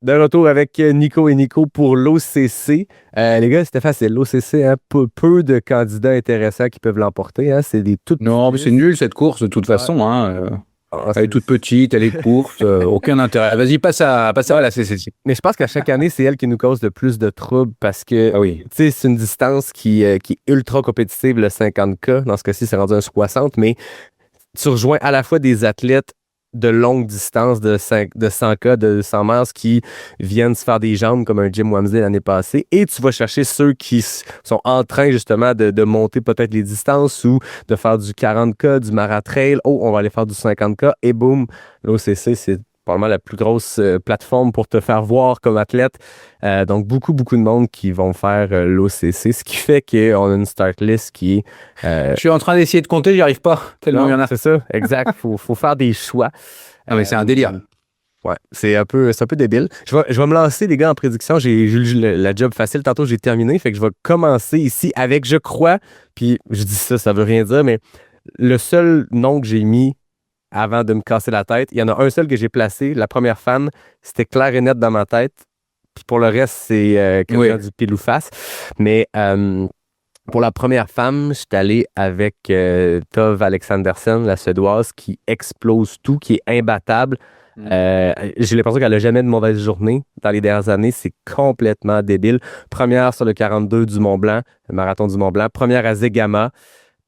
De retour avec Nico et Nico pour l'OCC. Les gars, c'était facile. L'OCC, hein, peu de candidats intéressants qui peuvent l'emporter. Hein, c'est des toutes Non, mais c'est petites. nul cette course de toute Ouais. façon. Hein. Ah, Elle est toute petite, elle est courte, aucun intérêt. Vas-y, passe à la CCC. Mais je pense qu'à chaque année, c'est elle qui nous cause le plus de troubles parce que Ah oui. tu sais, c'est une distance qui est ultra compétitive, le 50K. Dans ce cas-ci, c'est rendu un 60, mais tu rejoins à la fois des athlètes de longue distance, de 100K, de 100 miles qui viennent se faire des jambes comme un Jim Wamsley l'année passée, et tu vas chercher ceux qui sont en train justement de monter peut-être les distances ou de faire du 40K, du maratrail. Oh, on va aller faire du 50K et boum, l'OCC, c'est probablement la plus grosse plateforme pour te faire voir comme athlète. Donc, beaucoup de monde qui vont faire l'OCC, ce qui fait qu'on a une start list qui est Je suis en train d'essayer de compter, j'y arrive pas, tellement il y en a. c'est ça, exact. Faut faire des choix. Non, mais c'est un délire. Ouais, c'est un peu débile. Je vais me lancer, les gars, en prédiction. J'ai eu la job facile. Tantôt, j'ai terminé. Fait que je vais commencer ici avec, je crois, puis je dis ça, ça veut rien dire, mais le seul nom que j'ai mis avant de me casser la tête, il y en a un seul que j'ai placé. La première femme, c'était clair et net dans ma tête. Puis pour le reste, c'est quelqu'un Oui. du pile ou face. Mais pour la première femme, je suis allé avec Tove Alexandersen, la Suédoise, qui explose tout, qui est imbattable. J'ai l'impression qu'elle n'a jamais de mauvaise journée dans les dernières années. C'est complètement débile. Première sur le 42 du Mont-Blanc, le marathon du Mont-Blanc. Première à Zegama.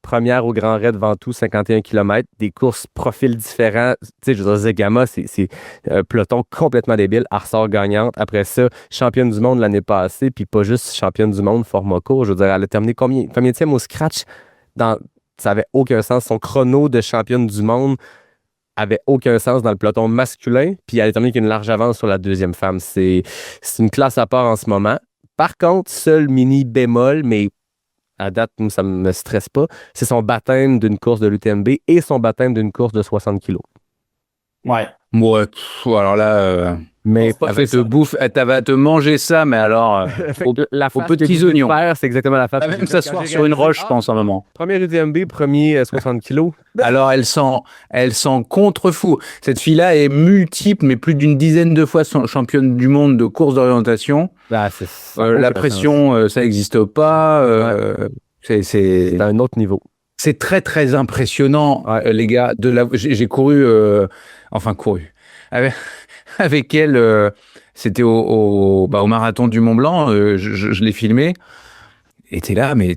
Première au Grand Raid Ventoux, 51 km. Des courses profils différents. Tu sais, je veux dire, Zegama, c'est un peloton complètement débile. Elle ressort gagnante. Après ça, championne du monde l'année passée. Puis pas juste championne du monde format court. Je veux dire, elle a terminé combienième au scratch? Ça avait aucun sens. Son chrono de championne du monde avait aucun sens dans le peloton masculin, puis elle a terminé avec une large avance sur la deuxième femme. C'est une classe à part en ce moment. Par contre, seul mini bémol, mais à date, moi, ça me stresse pas, c'est son baptême d'une course de l'UTMB et son baptême d'une course de 60 kilos. Ouais. Ouais, alors là, Mais Pas elle va te facile. elle va te manger ça, mais alors, la aux face que petits j'ai voulu oignons. faire, c'est exactement la face Elle que va j'ai même faite quand s'asseoir j'ai sur une réalisé, roche, je pense, un moment. premier UTMB, premier 60 kilos. Alors, elle s'en contrefou. Cette fille-là est multiple, mais plus d'une dizaine de fois championne du monde de course d'orientation. Ah, La pression, ça n'existe pas. c'est à un autre niveau. C'est très, très impressionnant, les gars. J'ai couru, avec, avec elle. C'était au marathon du Mont Blanc. Je l'ai filmé. Et t'es là, mais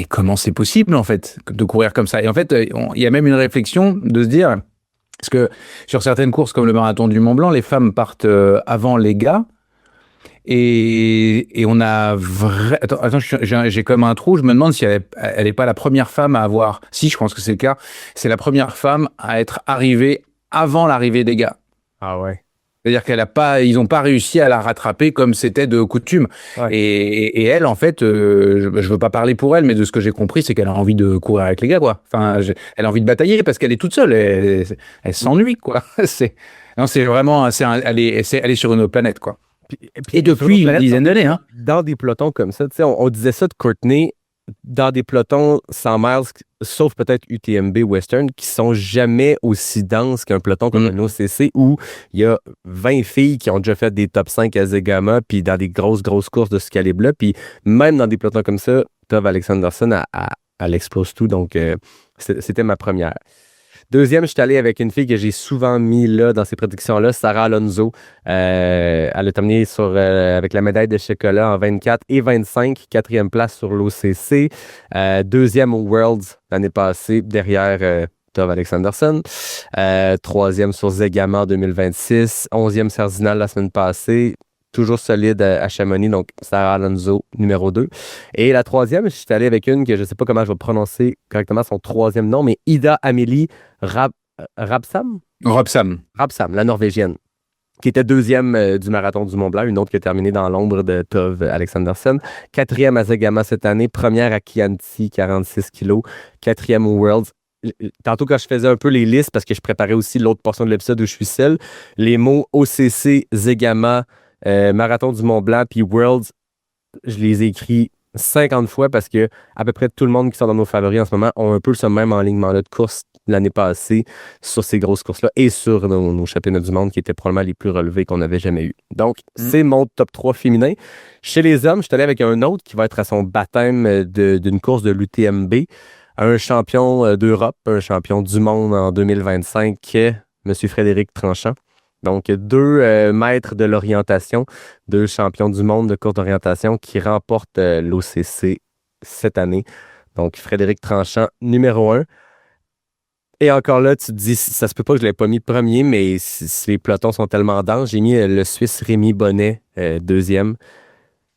comment c'est possible, en fait, de courir comme ça? Et en fait, il y a même une réflexion de se dire, parce que sur certaines courses comme le marathon du Mont Blanc, les femmes partent avant les gars. Et on a Attends, j'ai comme un trou. Je me demande si elle est pas la première femme à avoir. Si, je pense que c'est le cas. C'est la première femme à être arrivée avant l'arrivée des gars. Ah ouais. C'est-à-dire ils n'ont pas réussi à la rattraper comme c'était de coutume. Ouais. Et elle, en fait, je veux pas parler pour elle, mais de ce que j'ai compris, c'est qu'elle a envie de courir avec les gars, quoi. Enfin, elle a envie de batailler parce qu'elle est toute seule. Elle s'ennuie, quoi. Non, c'est vraiment, elle est sur une autre planète, quoi. Puis Et depuis une dizaine d'années, hein. dans des pelotons comme ça, tu sais, on disait ça de Courtney, dans des pelotons 100 miles, sauf peut-être UTMB Western, qui sont jamais aussi denses qu'un peloton comme un OCC où il y a 20 filles qui ont déjà fait des top 5 à Zegama, puis dans des grosses courses de ce calibre-là. Puis même dans des pelotons comme ça, Tove Alexandersen, elle explose tout. Donc, c'était ma première. Deuxième, je suis allé avec une fille que j'ai souvent mis là dans ces prédictions-là, Sarah Alonso. Elle a terminé avec la médaille de chocolat en 24 et 25, quatrième place sur l'OCC. Deuxième au Worlds l'année passée, derrière Tove Alexandersen. Troisième sur Zegama en 2026. 11e Cerzinal la semaine passée. Toujours solide à Chamonix, donc Sarah Alonso, numéro 2. Et la troisième, je suis allé avec une que je ne sais pas comment je vais prononcer correctement son troisième nom, mais Ida Amélie Rabsam, Robsam. la Norvégienne, qui était deuxième du marathon du Mont Blanc, une autre qui a terminé dans l'ombre de Tove Alexandersen. Quatrième à Zegama cette année, première à Chianti, 46 kilos, quatrième au Worlds. Tantôt, quand je faisais un peu les listes, parce que je préparais aussi l'autre portion de l'épisode où je suis seul, les mots OCC, Zegama, Marathon du Mont Blanc puis Worlds, je les ai écrits 50 fois parce que à peu près tout le monde qui sont dans nos favoris en ce moment ont un peu ce même enlignement-là de course l'année passée sur ces grosses courses-là et sur nos championnats du monde qui étaient probablement les plus relevés qu'on avait jamais eu. Donc, c'est mon top 3 féminin. Chez les hommes, je suis allé avec un autre qui va être à son baptême d'une course de l'UTMB. Un champion d'Europe, un champion du monde en 2025, qui est M. Frédéric Tranchant. Donc, deux maîtres de l'orientation, deux champions du monde de course d'orientation qui remportent l'OCC cette année. Donc, Frédéric Tranchant, numéro 1. Et encore là, tu te dis, ça se peut pas que je ne l'ai pas mis premier, mais si les pelotons sont tellement denses, j'ai mis le Suisse Rémi Bonnet, deuxième.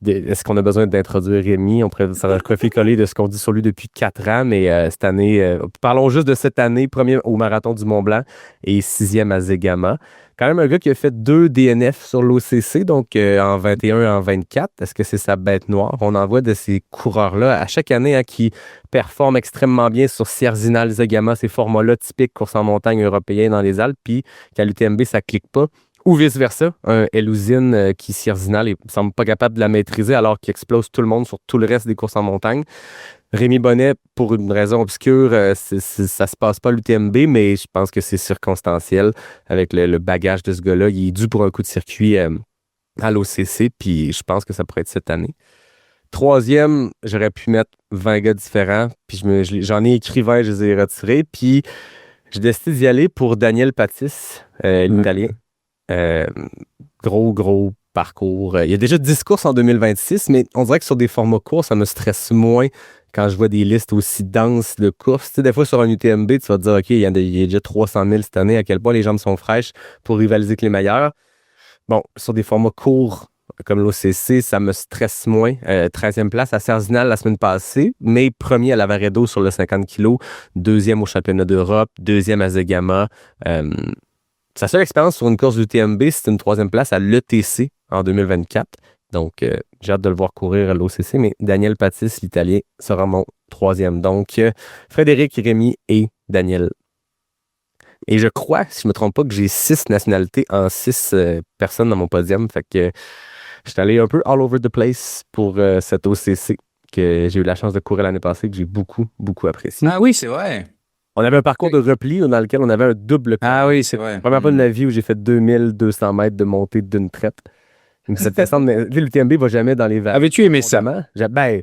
Est-ce qu'on a besoin d'introduire Rémi? Ça va copier-coller de ce qu'on dit sur lui depuis 4 ans, mais cette année, parlons juste de cette année, premier au Marathon du Mont-Blanc et 6e à Zegama. Quand même un gars qui a fait 2 DNF sur l'OCC, donc en 21 et en 24. Est-ce que c'est sa bête noire? On en voit de ces coureurs-là à chaque année qui performent extrêmement bien sur Sierzinal, Zegama, ces formats-là typiques course en montagne européenne dans les Alpes, puis qu'à l'UTMB, ça clique pas. Ou vice-versa, un Elouzine qui, Sierzinal, ne semble pas capable de la maîtriser alors qu'il explose tout le monde sur tout le reste des courses en montagne. Rémi Bonnet, pour une raison obscure, ça se passe pas à l'UTMB, mais je pense que c'est circonstanciel avec le bagage de ce gars-là. Il est dû pour un coup de circuit à l'OCC, puis je pense que ça pourrait être cette année. Troisième, j'aurais pu mettre 20 gars différents, puis j'en ai écrit 20, je les ai retirés, puis j'ai décidé d'y aller pour Daniel Patis, l'Italien. Gros parcours. Il y a déjà 10 courses en 2026, mais on dirait que sur des formats courts, ça me stresse moins quand je vois des listes aussi denses de courses. Tu sais, des fois, sur un UTMB, tu vas te dire, OK, il y a déjà 300 000 cette année, à quel point les jambes sont fraîches pour rivaliser avec les meilleurs. Bon, sur des formats courts comme l'OCC, ça me stresse moins. 13e place à Sierzinal la semaine passée, mais premier à Lavaredo sur le 50 kg, deuxième au championnat d'Europe, deuxième à Zegama. Sa seule expérience sur une course du TMB, c'est une 3e place à l'ETC en 2024. Donc, j'ai hâte de le voir courir à l'OCC, mais Daniel Patis, l'Italien, sera mon 3e. Donc, Frédéric, Rémi et Daniel. Et je crois, si je ne me trompe pas, que j'ai 6 nationalités en 6 personnes dans mon podium. Fait que je suis allé un peu all over the place pour cet OCC que j'ai eu la chance de courir l'année passée, que j'ai beaucoup apprécié. Ah oui, c'est vrai. On avait un parcours de repli dans lequel on avait un double. Ah oui, c'est vrai. Première fois de ma vie où j'ai fait 2200 mètres de montée d'une traite. Cette descente, l'UTMB va jamais dans les vallées. Avais-tu aimé ça? Ben,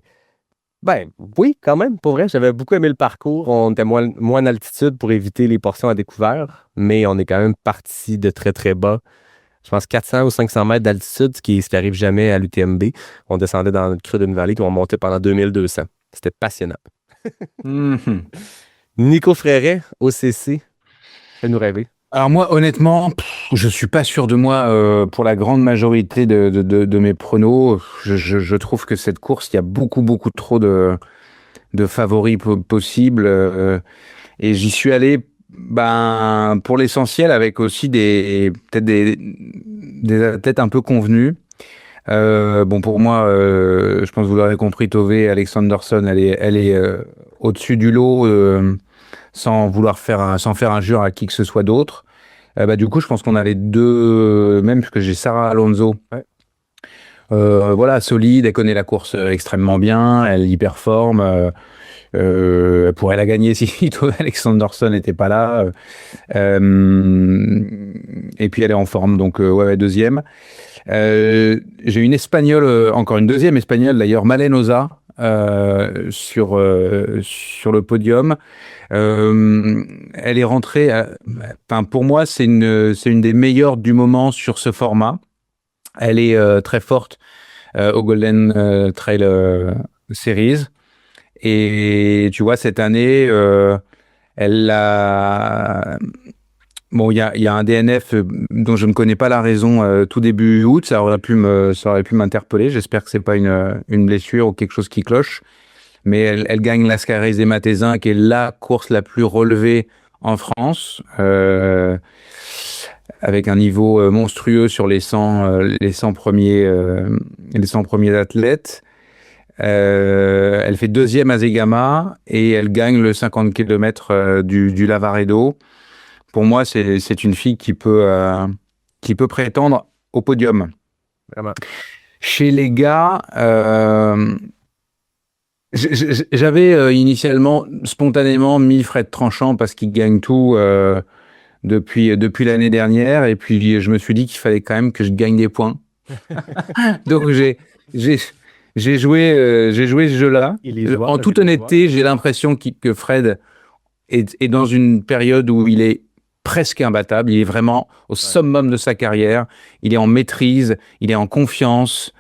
oui, quand même. Pour vrai, j'avais beaucoup aimé le parcours. On était moins en altitude pour éviter les portions à découvert, mais on est quand même parti de très, très bas. Je pense 400 ou 500 mètres d'altitude, ce qui n'arrive jamais à l'UTMB. On descendait dans le creux d'une vallée, puis on montait pendant 2200. C'était passionnant. Nico Fréret, OCC, fais-nous rêver. Alors moi, honnêtement, je suis pas sûr de moi pour la grande majorité de mes pronos. Je trouve que cette course, il y a beaucoup trop de favoris possibles. Et j'y suis allé pour l'essentiel avec aussi peut-être des athlètes un peu convenus. Bon, pour moi, je pense que vous l'aurez compris, Tove Alexandersson, elle est au-dessus du lot sans faire injure à qui que ce soit d'autre. Du coup, je pense qu'on a les deux, même parce que j'ai Sarah Alonso. Ouais. Voilà, solide, elle connaît la course extrêmement bien, elle y performe. Elle pourrait la gagner si Tove Alexandersson n'était pas là. Et puis elle est en forme, donc ouais, deuxième. J'ai une espagnole, encore une deuxième espagnole d'ailleurs, Malène Osa, sur le podium. Elle est rentrée, pour moi, c'est une des meilleures du moment sur ce format. Elle est très forte au Golden Trail Series. Et tu vois, cette année, elle a... Bon, il y a un DNF dont je ne connais pas la raison tout début août. Ça aurait pu m'interpeller. J'espère que c'est pas une blessure ou quelque chose qui cloche. Mais elle gagne l'Ascaris des Matézins, qui est la course la plus relevée en France, avec un niveau monstrueux sur les 100 premiers athlètes. Elle fait deuxième à Zegama et elle gagne le 50 km du Lavaredo. Pour moi, c'est une fille qui peut prétendre au podium. Vraiment. Chez les gars, J'avais initialement, spontanément, mis Fred Tranchant parce qu'il gagne tout depuis l'année dernière. Et puis, je me suis dit qu'il fallait quand même que je gagne des points. Donc, j'ai, j'ai joué ce jeu-là. Et les joueurs, En toute honnêteté, j'ai l'impression que Fred est dans une période où il est presque imbattable. Il est vraiment au summum de sa carrière. Il est en maîtrise, il est en confiance.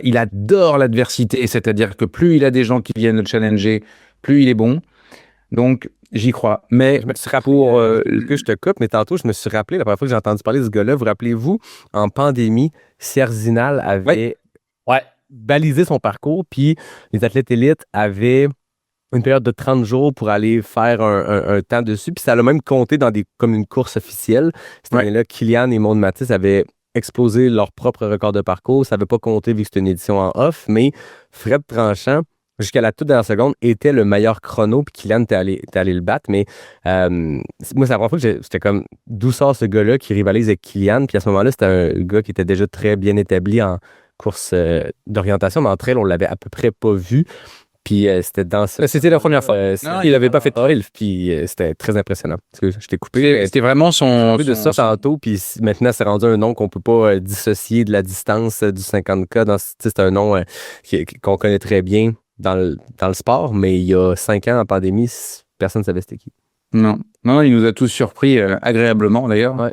Il adore l'adversité, c'est-à-dire que plus il a des gens qui viennent le challenger, plus il est bon. Donc, j'y crois. Mais je me suis rappelé, que je te coupe, mais tantôt, je me suis rappelé, la première fois que j'ai entendu parler de ce gars-là, vous rappelez-vous, en pandémie, Sierzinal avait balisé son parcours, puis les athlètes élites avaient une période de 30 jours pour aller faire un temps dessus, puis ça l'a même compté comme une course officielle. Cette année-là, Kylian et Maud Matisse avaient explosé leur propre record de parcours. Ça n'avait pas compté vu que c'était une édition en off, mais Fred Tranchant, jusqu'à la toute dernière seconde, était le meilleur chrono, puis Kylian était allé le battre. Mais moi, c'est la première fois que j'étais comme, d'où sort ce gars-là qui rivalise avec Kylian? Puis à ce moment-là, c'était un gars qui était déjà très bien établi en course d'orientation, mais en trail, on l'avait à peu près pas vu. Puis c'était la première fois. Il n'avait pas fait trail, puis c'était très impressionnant. Parce que je t'ai coupé. C'était vraiment De ça tantôt, puis maintenant, c'est rendu un nom qu'on peut pas dissocier de la distance du 50K. C'est un nom qu'on connaît très bien dans le sport, mais il y a 5 ans en pandémie, personne ne savait c'était qui. Non, il nous a tous surpris agréablement d'ailleurs. Ouais.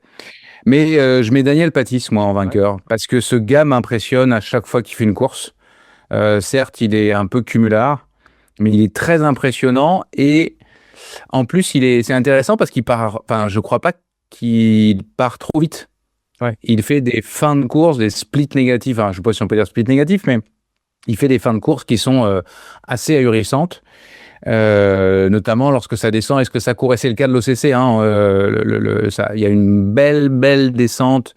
Mais je mets Daniel Pattis, moi, en vainqueur, parce que ce gars m'impressionne à chaque fois qu'il fait une course. Certes, il est un peu cumulard, mais il est très impressionnant et en plus, c'est intéressant parce qu'il part, enfin, je crois pas qu'il part trop vite. Ouais. Il fait des fins de course, des splits négatifs. Enfin, je sais pas si on peut dire splits négatifs, mais il fait des fins de course qui sont assez ahurissantes. Notamment lorsque ça descend, est-ce que ça court? Et c'est le cas de l'OCC, hein, il y a une belle descente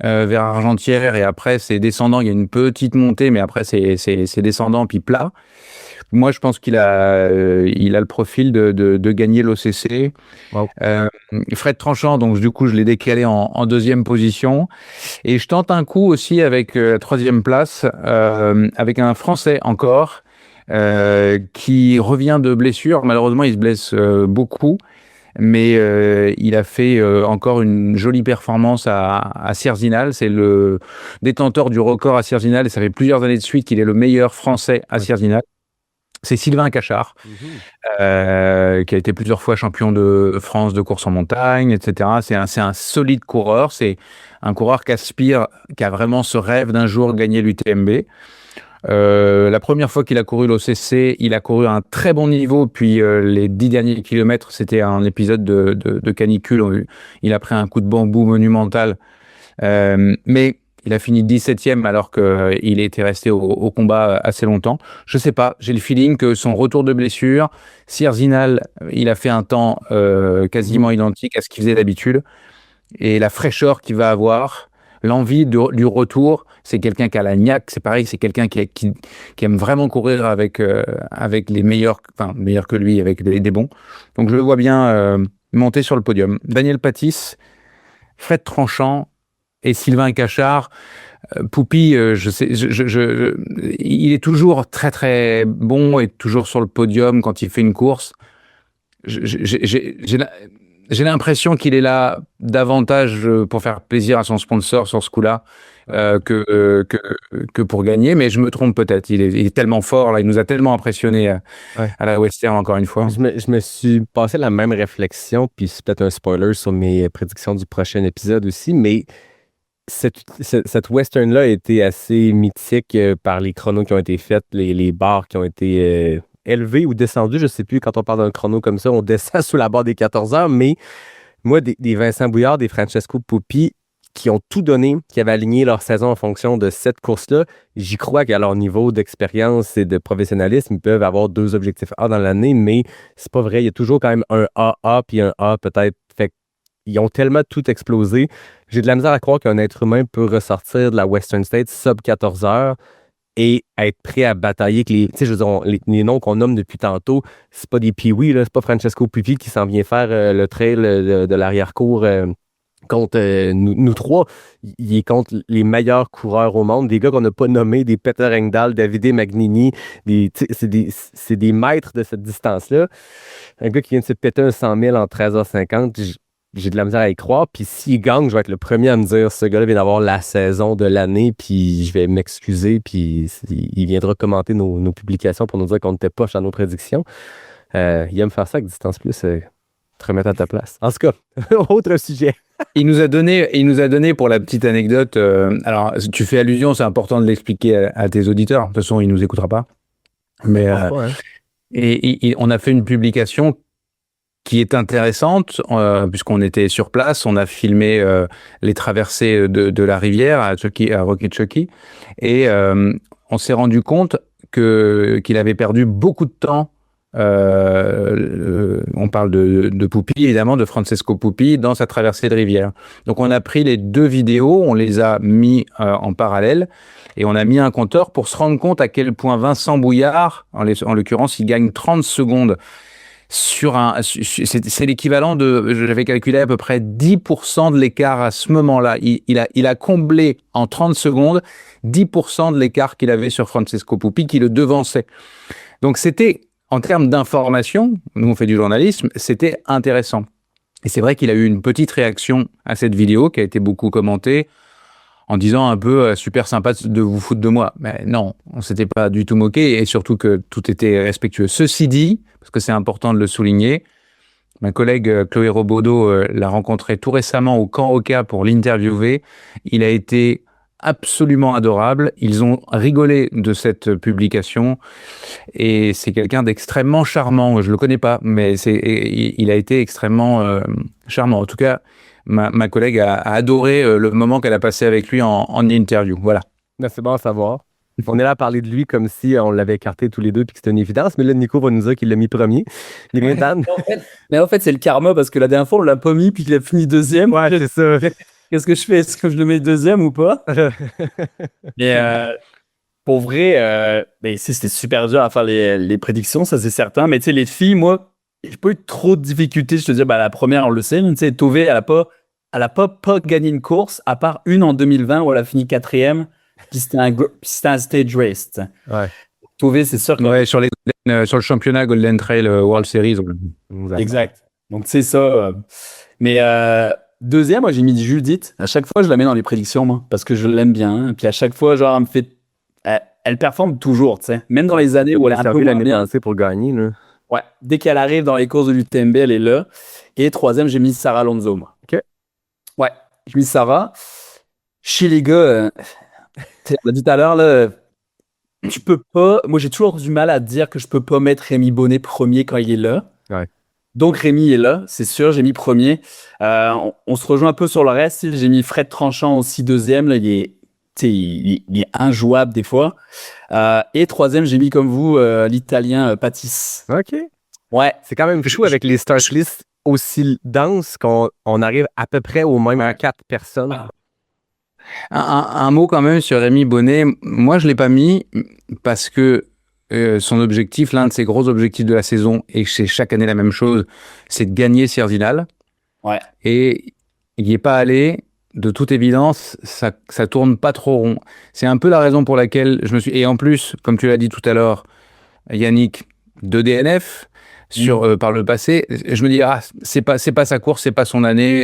vers Argentière et après c'est descendant, il y a une petite montée mais après c'est descendant puis plat. Moi je pense qu'il a le profil de gagner l'OCC. Wow. Fred Tranchant, donc du coup je l'ai décalé en deuxième position et je tente un coup aussi avec la troisième place avec un Français encore qui revient de blessure. Malheureusement, il se blesse beaucoup, mais il a fait encore une jolie performance à Sierzinal. C'est le détenteur du record à Sierzinal et ça fait plusieurs années de suite qu'il est le meilleur Français à Sierzinal. C'est Sylvain Cachard, qui a été plusieurs fois champion de France de course en montagne, etc. C'est un solide coureur. C'est un coureur qui a vraiment ce rêve d'un jour gagner l'UTMB. La première fois qu'il a couru l'OCC, il a couru à un très bon niveau, puis les 10 derniers kilomètres, c'était un épisode de canicule. Il a pris un coup de bambou monumental, mais il a fini 17e alors qu'il était resté au combat assez longtemps. Je sais pas, j'ai le feeling que son retour de blessure, Sierzinal, il a fait un temps quasiment identique à ce qu'il faisait d'habitude, et la fraîcheur qu'il va avoir, l'envie du retour, c'est quelqu'un qui a la niaque, c'est pareil, c'est quelqu'un qui aime vraiment courir avec les meilleurs, enfin meilleurs que lui, avec des bons. Donc je le vois bien monter sur le podium. Daniel Pattis, Fred Tranchant et Sylvain Cachard. Poupi, il est toujours très très bon et toujours sur le podium quand il fait une course. J'ai l'impression qu'il est là davantage pour faire plaisir à son sponsor sur ce coup-là que pour gagner, mais je me trompe peut-être. Il est tellement fort, là, il nous a tellement impressionné à la Western, encore une fois. Je me suis passé la même réflexion, puis c'est peut-être un spoiler sur mes prédictions du prochain épisode aussi, mais cette Western-là a été assez mythique par les chronos qui ont été faits, les barres qui ont été élevées ou descendues. Je ne sais plus, quand on parle d'un chrono comme ça, on descend sous la barre des 14 heures, mais moi, des Vincent Bouillard, des Francesco Pupi, qui ont tout donné, qui avaient aligné leur saison en fonction de cette course-là, j'y crois qu'à leur niveau d'expérience et de professionnalisme, ils peuvent avoir 2 objectifs A dans l'année, mais c'est pas vrai. Il y a toujours quand même un AA puis un A peut-être. Fait ils ont tellement tout explosé. J'ai de la misère à croire qu'un être humain peut ressortir de la Western States sub 14 heures et être prêt à batailler avec les. Tu sais, je veux dire, les noms qu'on nomme depuis tantôt, c'est pas des Pee-wee, là, c'est pas Francesco Pupi qui s'en vient faire le trail de l'arrière-cour contre nous trois. Il est contre les meilleurs coureurs au monde, des gars qu'on n'a pas nommés, des Peter Engdahl, Davide Magnini, c'est des maîtres de cette distance-là. Un gars qui vient de se péter un 100 000 en 13h50, j'ai de la misère à y croire. Puis s'il gagne, je vais être le premier à me dire ce gars-là vient d'avoir la saison de l'année, puis je vais m'excuser, puis il viendra commenter nos publications pour nous dire qu'on n'était pas dans nos prédictions. Il aime faire ça avec Distance Plus, te remettre à ta place. En tout cas, autre sujet. Il nous a donné pour la petite anecdote. Alors, tu fais allusion, c'est important de l'expliquer à tes auditeurs. De toute façon, il nous écoutera pas. Mais on a fait une publication qui est intéressante puisqu'on était sur place. On a filmé les traversées de la rivière à Rocky et on s'est rendu compte qu'il avait perdu beaucoup de temps. On parle de Pupi, évidemment, de Francesco Pupi dans sa traversée de rivière. Donc on a pris les deux vidéos, on les a mis en parallèle et on a mis un compteur pour se rendre compte à quel point Vincent Bouillard, en l'occurrence, il gagne 30 secondes c'est l'équivalent j'avais calculé à peu près 10% de l'écart à ce moment-là. Il a comblé en 30 secondes 10% de l'écart qu'il avait sur Francesco Pupi qui le devançait. Donc c'était, en termes d'information, nous on fait du journalisme, c'était intéressant. Et c'est vrai qu'il a eu une petite réaction à cette vidéo qui a été beaucoup commentée en disant un peu super sympa de vous foutre de moi. Mais non, on s'était pas du tout moqué et surtout que tout était respectueux. Ceci dit, parce que c'est important de le souligner, ma collègue Chloé Robodeau l'a rencontré tout récemment au Camp Oka pour l'interviewer. Il a été absolument adorable. Ils ont rigolé de cette publication et c'est quelqu'un d'extrêmement charmant. Je le connais pas, mais il a été extrêmement charmant. En tout cas, ma collègue a adoré le moment qu'elle a passé avec lui en interview. Voilà. Ben, c'est bon à savoir. On est là à parler de lui comme si on l'avait écarté tous les deux puis que c'était une évidence, mais là, Nico va nous dire qu'il l'a mis premier. Mais en fait, c'est le karma parce que la dernière fois, on l'a pas mis puis qu'il a fini deuxième. Ouais, c'est ça. Qu'est-ce que je fais? Est-ce que je le mets deuxième ou pas? Mais pour vrai, c'était super dur à faire les prédictions, ça c'est certain. Mais tu sais, les filles, moi, j'ai pas eu trop de difficultés. Je te dis, la première, on le sait. Tu sais, Tove, elle a pas gagné une course, à part une en 2020 où elle a fini 4e. Puis c'était un stage race. Ouais. Tove, c'est sûr que... Ouais, sur le championnat Golden Trail World Series. Exact. Donc, c'est ça. Mais deuxième, moi, j'ai mis Judith. À chaque fois, je la mets dans les prédictions, moi, parce que je l'aime bien. Puis à chaque fois, genre, elle performe toujours, tu sais. Même dans les années où elle est un peu l'année passée pour gagner, là. Ouais. Dès qu'elle arrive dans les courses de l'UTMB, elle est là. Et troisième, j'ai mis Sarah Alonso, moi. OK. Ouais. J'ai mis Sarah. Chez les gars, on l'a dit tout à l'heure, là, tu peux pas... Moi, j'ai toujours du mal à dire que je peux pas mettre Rémi Bonnet premier quand il est là. Ouais. Donc, Rémi est là, c'est sûr, j'ai mis premier. On se rejoint un peu sur le reste. J'ai mis Fred Tranchant aussi deuxième. Là, il est injouable des fois. Et troisième, j'ai mis comme vous l'Italien Patis. OK. Ouais. C'est quand même fou avec les start lists aussi denses qu'on arrive à peu près au même 4 personnes. Un mot quand même sur Rémi Bonnet. Moi, je l'ai pas mis parce que son objectif, l'un de ses gros objectifs de la saison, et c'est chaque année la même chose, c'est de gagner Sierzinal. Ouais. Et il n'y est pas allé. De toute évidence, ça tourne pas trop rond. C'est un peu la raison pour laquelle je me suis... Et en plus, comme tu l'as dit tout à l'heure, Yannick, de DNF par le passé, je me dis, c'est pas sa course, c'est pas son année.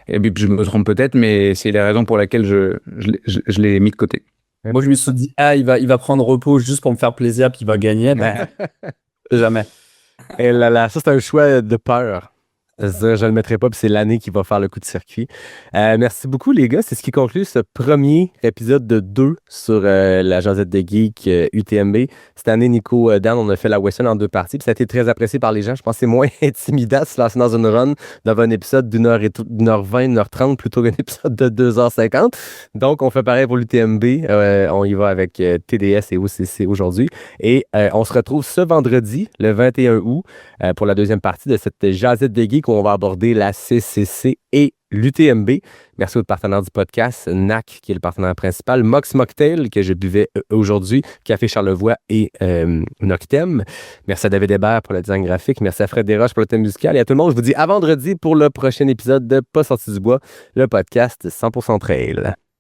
Et puis je me trompe peut-être, mais c'est la raison pour laquelle je l'ai mis de côté. Moi, je me suis dit, il va prendre repos juste pour me faire plaisir, puis il va gagner. Ben, jamais. Et là, ça, c'est un choix de peur. C'est-à-dire, je ne le mettrai pas, puis c'est l'année qui va faire le coup de circuit. Merci beaucoup, les gars. C'est ce qui conclut ce premier épisode de 2 sur la Jazette de Geek UTMB. Cette année, Nico, Dan, on a fait la Western en 2 parties, puis ça a été très apprécié par les gens. Je pense que c'est moins intimidant de se lancer dans une run d'avoir un épisode d'1h20, 1h30 plutôt qu'un épisode de 2h50. Donc, on fait pareil pour l'UTMB. On y va avec TDS et OCC aujourd'hui. Et on se retrouve ce vendredi, le 21 août, pour la deuxième partie de cette Jazette de Geek. où on va aborder la CCC et l'UTMB. Merci aux partenaires du podcast, NAC, qui est le partenaire principal, Mox Mocktail, que je buvais aujourd'hui, Café Charlevoix et Noctem. Merci à David Hébert pour le design graphique. Merci à Fred Desroches pour le thème musical. Et à tout le monde, je vous dis à vendredi pour le prochain épisode de Pas sorti du bois, le podcast 100% Trail.